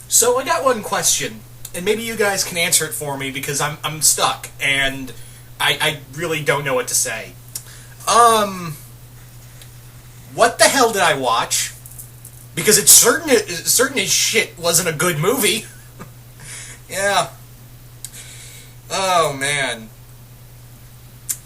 So I got one question, and maybe you guys can answer it for me because I'm stuck and I really don't know what to say. Um, what the hell did I watch? Because it's certain as shit wasn't a good movie. Yeah. Oh man.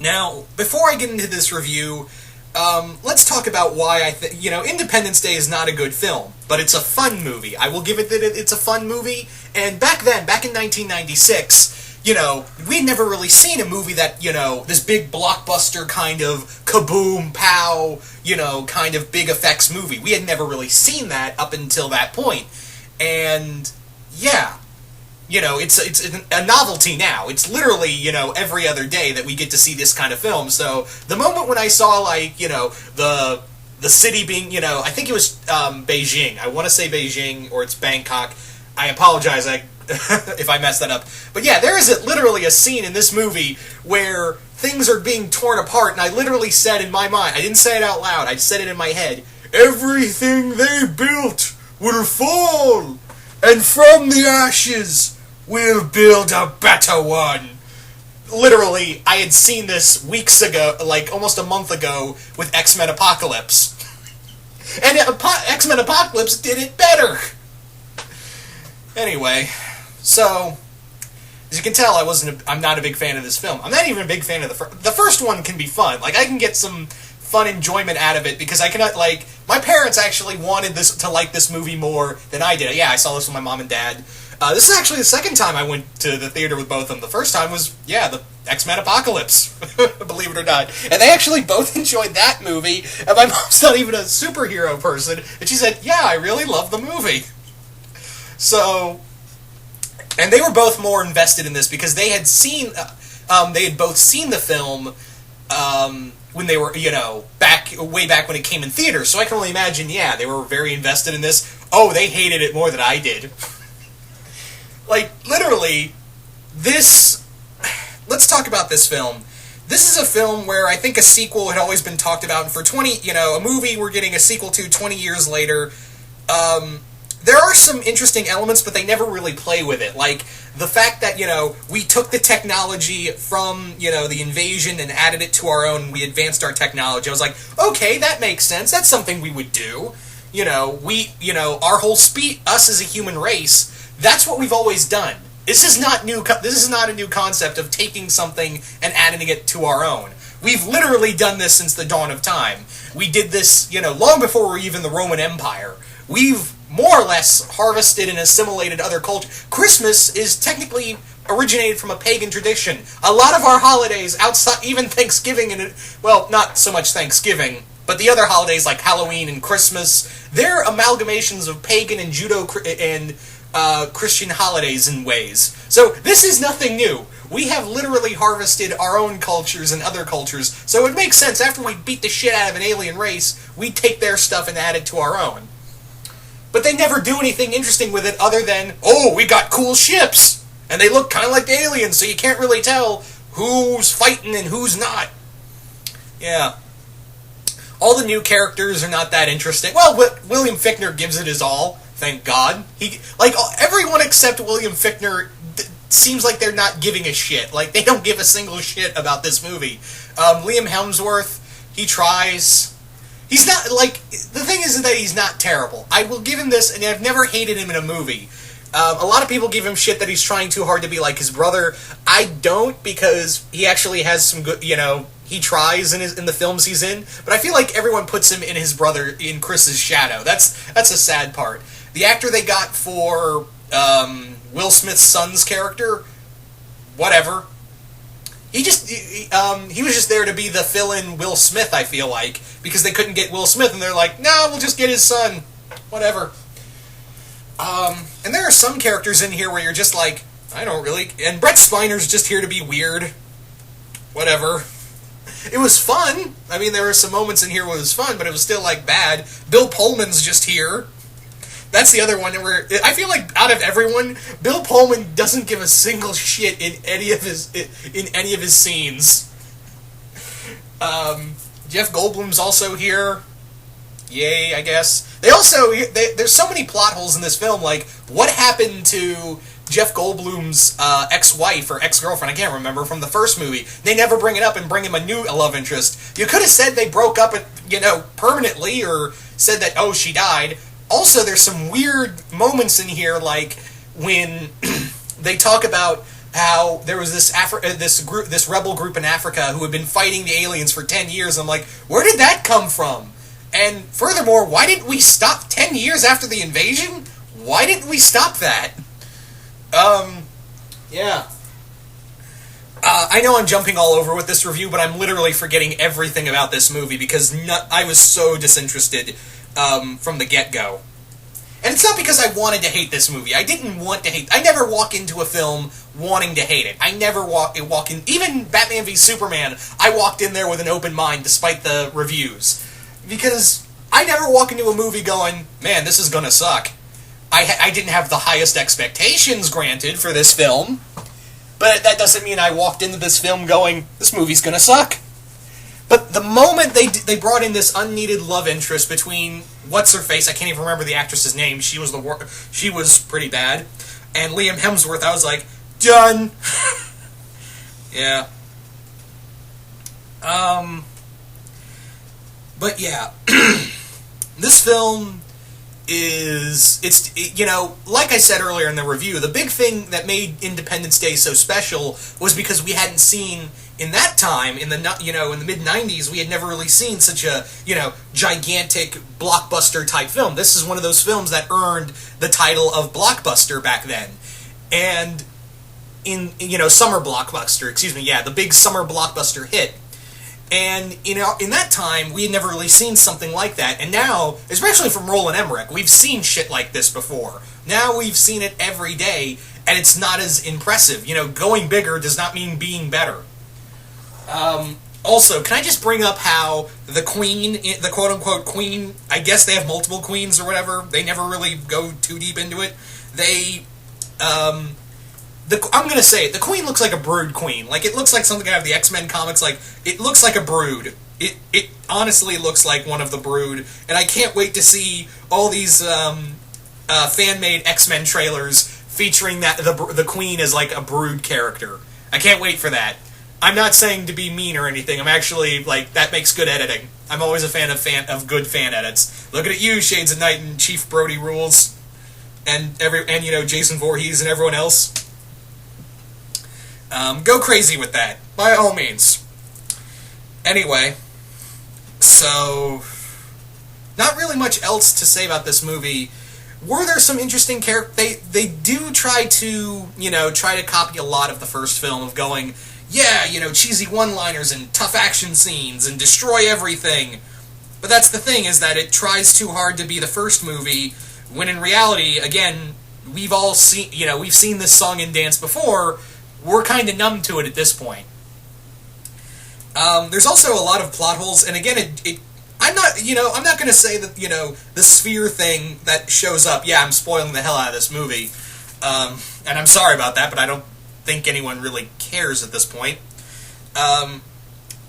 Now, before I get into this review, let's talk about why I think, Independence Day is not a good film, but it's a fun movie. I will give it that it's a fun movie, and back in 1996, we'd never really seen a movie that, this big blockbuster kind of kaboom, pow, kind of big effects movie. We had never really seen that up until that point. And, yeah. It's a novelty now. It's literally, every other day that we get to see this kind of film. So the moment when I saw, the city being, I think it was Beijing. I want to say Beijing, or it's Bangkok. I apologize if I messed that up. But yeah, there is literally a scene in this movie where things are being torn apart, and I literally said in my mind, I didn't say it out loud, I said it in my head, everything they built will fall, and from the ashes we'll build a better one. Literally, I had seen this weeks ago, almost a month ago, with X-Men Apocalypse. And X-Men Apocalypse did it better! Anyway, so, as you can tell, I'm not a big fan of this film. I'm not even a big fan of the first one can be fun. I can get some fun enjoyment out of it, because I cannot, my parents actually wanted to like this movie more than I did. Yeah, I saw this with my mom and dad. This is actually the second time I went to the theater with both of them. The first time was, the X-Men Apocalypse, believe it or not. And they actually both enjoyed that movie, and my mom's not even a superhero person, and she said, yeah, I really love the movie. So, and they were both more invested in this because they had both seen the film, when they were, way back when it came in theaters. So I can only imagine, they were very invested in this. Oh, they hated it more than I did. Literally, let's talk about this film. This is a film where I think a sequel had always been talked about, and for a movie we're getting a sequel to 20 years later, there are some interesting elements, but they never really play with it. The fact that, we took the technology from, the invasion and added it to our own, we advanced our technology. I was like, okay, that makes sense. That's something we would do. Our whole us as a human race, that's what we've always done. This is not new. This is not a new concept of taking something and adding it to our own. We've literally done this since the dawn of time. We did this, long before we were even the Roman Empire. We've more or less harvested and assimilated other cultures. Christmas is technically originated from a pagan tradition. A lot of our holidays, outside, even Thanksgiving, not so much Thanksgiving, but the other holidays like Halloween and Christmas, they're amalgamations of pagan and Christian holidays in ways. So this is nothing new. We have literally harvested our own cultures and other cultures, so it makes sense after we beat the shit out of an alien race, we take their stuff and add it to our own. But they never do anything interesting with it other than, oh, we got cool ships! And they look kind of like the aliens, so you can't really tell who's fighting and who's not. Yeah. All the new characters are not that interesting. Well, William Fichtner gives it his all, thank God. Everyone except William Fichtner seems like they're not giving a shit. They don't give a single shit about this movie. Liam Hemsworth, he tries. He's not, the thing is that he's not terrible. I will give him this, and I've never hated him in a movie. A lot of people give him shit that he's trying too hard to be like his brother. I don't, because he actually has some good, he tries in the films he's in, but I feel like everyone puts him in his brother, in Chris's shadow. That's a sad part. The actor they got for Will Smith's son's character, whatever. He was just there to be the fill-in Will Smith, I feel like, because they couldn't get Will Smith, and they're like, no, we'll just get his son. Whatever. And there are some characters in here where you're just like, I don't really... And Brett Spiner's just here to be weird. Whatever. It was fun. I mean, there were some moments in here where it was fun, but it was still, bad. Bill Pullman's just here. That's the other one where I feel like out of everyone, Bill Pullman doesn't give a single shit in any of his scenes. Jeff Goldblum's also here. Yay, I guess. There's so many plot holes in this film, like, what happened to Jeff Goldblum's ex-wife or ex-girlfriend, I can't remember, from the first movie. They never bring it up and bring him a new love interest. You could have said they broke up, permanently, or said that, oh, she died. Also, there's some weird moments in here, like when they talk about how there was this rebel group in Africa who had been fighting the aliens for 10 years. I'm like, where did that come from? And furthermore, why didn't we stop 10 years after the invasion? Why didn't we stop that? Yeah. I know I'm jumping all over with this review, but I'm literally forgetting everything about this movie because I was so disinterested from the get-go. And it's not because I wanted to hate this movie. I didn't want to hate... I never walk into a film wanting to hate it. I never walk in... Even Batman v Superman, I walked in there with an open mind despite the reviews. Because I never walk into a movie going, man, this is gonna suck. I didn't have the highest expectations, granted, for this film. But that doesn't mean I walked into this film going, this movie's gonna suck. But the moment they brought in this unneeded love interest between what's-her-face, I can't even remember the actress's name, she was pretty bad, and Liam Hemsworth, I was like, done! Yeah. But yeah, this film like I said earlier in the review, the big thing that made Independence Day so special was because we hadn't seen, in that time, in the mid-90s, we had never really seen such a, gigantic blockbuster type film. This is one of those films that earned the title of blockbuster back then. And summer blockbuster, the big summer blockbuster hit. And, in that time, we had never really seen something like that. And now, especially from Roland Emmerich, we've seen shit like this before. Now we've seen it every day, and it's not as impressive. Going bigger does not mean being better. Also, can I just bring up how the queen, the quote-unquote queen, I guess they have multiple queens or whatever, they never really go too deep into it. I'm gonna say it, the queen looks like a brood queen. Like, it looks like something out of the X-Men comics, like, it looks like a brood. It honestly looks like one of the brood, and I can't wait to see all these, fan-made X-Men trailers featuring the queen as, like, a brood character. I can't wait for that. I'm not saying to be mean or anything, I'm actually, like, that makes good editing. I'm always a fan of good fan edits. Look at you, Shades of Night and Chief Brody Rules, and Jason Voorhees and everyone else. Go crazy with that, by all means. Anyway, so, not really much else to say about this movie. Were there some interesting characters? They do try to copy a lot of the first film of going, yeah, cheesy one-liners and tough action scenes and destroy everything. But that's the thing, is that it tries too hard to be the first movie, when in reality, again, we've seen this song and dance before. We're kind of numb to it at this point. There's also a lot of plot holes, and again, I'm not going to say that, the sphere thing that shows up, yeah, I'm spoiling the hell out of this movie, and I'm sorry about that, but I don't think anyone really cares at this point.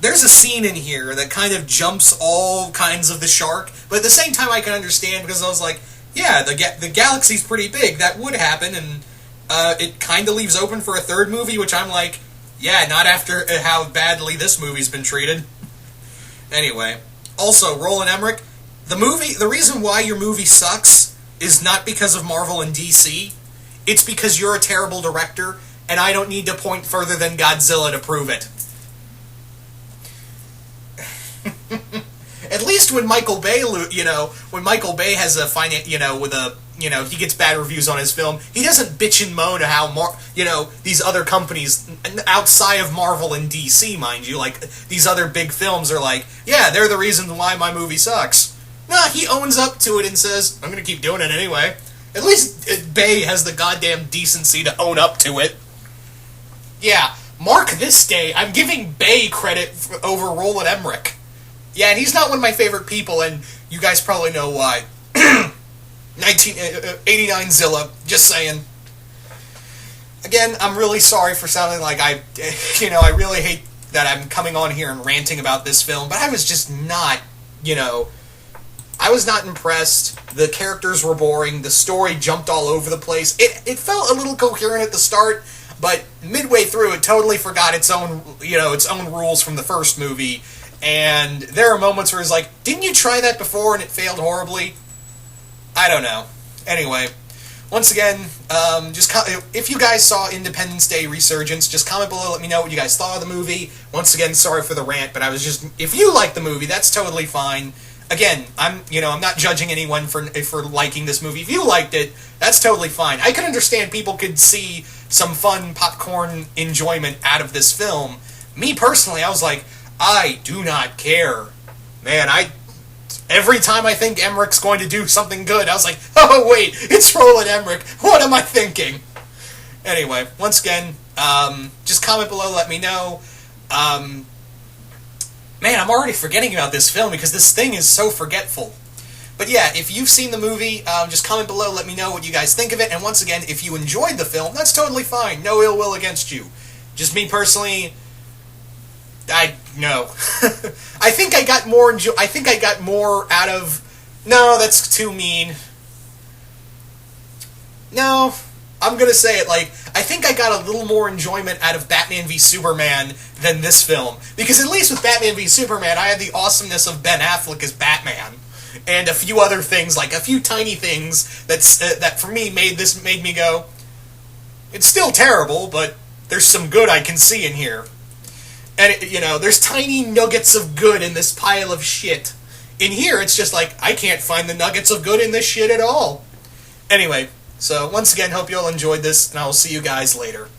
There's a scene in here that kind of jumps all kinds of the shark, but at the same time I can understand, because I was like, yeah, the galaxy's pretty big, that would happen, and it kind of leaves open for a third movie, which I'm like, yeah, not after how badly this movie's been treated. Anyway, also, Roland Emmerich, the reason why your movie sucks is not because of Marvel and DC, it's because you're a terrible director, and I don't need to point further than Godzilla to prove it. At least when Michael Bay, when Michael Bay has he gets bad reviews on his film, he doesn't bitch and moan how, these other companies, outside of Marvel and DC, mind you, like, these other big films are like, yeah, they're the reason why my movie sucks. Nah, he owns up to it and says, I'm gonna keep doing it anyway. At least Bay has the goddamn decency to own up to it. Yeah, mark this day, I'm giving Bay credit over Roland Emmerich. Yeah, and he's not one of my favorite people, and you guys probably know why. 1989 Zilla, just saying. Again, I'm really sorry for sounding like I really hate that I'm coming on here and ranting about this film, but I was just not, I was not impressed. The characters were boring. The story jumped all over the place. It felt a little coherent at the start, but midway through, it totally forgot its own rules from the first movie. And there are moments where it's like, didn't you try that before and it failed horribly? I don't know. Anyway, once again, if you guys saw Independence Day Resurgence, just comment below, let me know what you guys thought of the movie. Once again, sorry for the rant, but if you like the movie, that's totally fine. Again, I'm not judging anyone for liking this movie. If you liked it, that's totally fine. I can understand people could see some fun popcorn enjoyment out of this film. Me personally, I was like, I do not care. Man, every time I think Emmerich's going to do something good, I was like, oh wait, it's Roland Emmerich. What am I thinking? Anyway, once again, just comment below, let me know. Man, I'm already forgetting about this film because this thing is so forgetful. But yeah, if you've seen the movie, just comment below, let me know what you guys think of it. And once again, if you enjoyed the film, that's totally fine. No ill will against you. Just me personally, no. I think I got more out of... No, that's too mean. No, I'm gonna say it like, I think I got a little more enjoyment out of Batman v Superman than this film. Because at least with Batman v Superman, I had the awesomeness of Ben Affleck as Batman. And a few other things, like a few tiny things that for me made me go, it's still terrible, but there's some good I can see in here. And, there's tiny nuggets of good in this pile of shit. In here, it's just like, I can't find the nuggets of good in this shit at all. Anyway, so once again, hope you all enjoyed this, and I will see you guys later.